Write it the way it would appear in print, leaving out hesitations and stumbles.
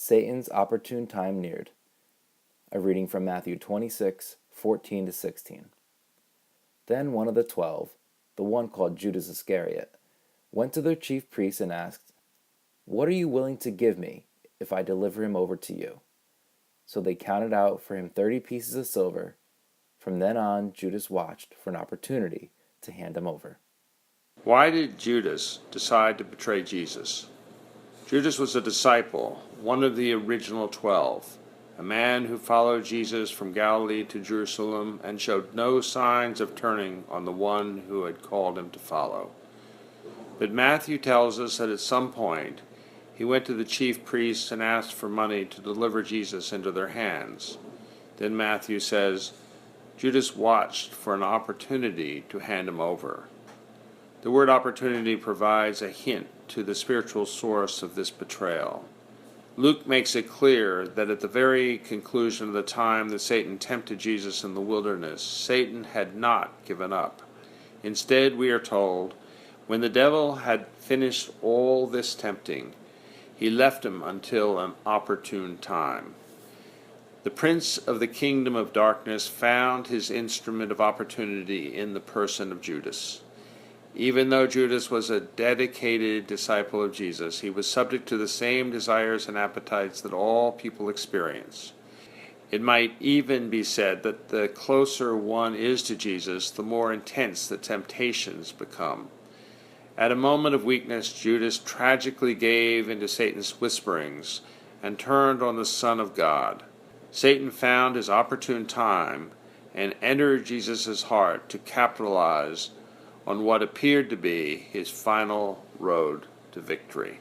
Satan's opportune time neared. A reading from Matthew 26:14-16. Then one of the 12, the one called Judas Iscariot, went to the chief priests and asked, "What are you willing to give me if I deliver him over to you?" So they counted out for him 30 pieces of silver. From then on, Judas watched for an opportunity to hand him over. Why did Judas decide to betray Jesus? Judas was a disciple, one of the original 12, a man who followed Jesus from Galilee to Jerusalem and showed no signs of turning on the one who had called him to follow. But Matthew tells us that at some point he went to the chief priests and asked for money to deliver Jesus into their hands. Then Matthew says, Judas watched for an opportunity to hand him over. The word opportunity provides a hint to the spiritual source of this betrayal. Luke makes it clear that at the very conclusion of the time that Satan tempted Jesus in the wilderness, Satan had not given up. Instead, we are told, when the devil had finished all this tempting, he left him until an opportune time. The prince of the kingdom of darkness found his instrument of opportunity in the person of Judas. Even though Judas was a dedicated disciple of Jesus, he was subject to the same desires and appetites that all people experience. It might even be said that the closer one is to Jesus, the more intense the temptations become. At a moment of weakness, Judas tragically gave into Satan's whisperings and turned on the Son of God. Satan found his opportune time and entered Jesus' heart to capitalize on what appeared to be his final road to victory.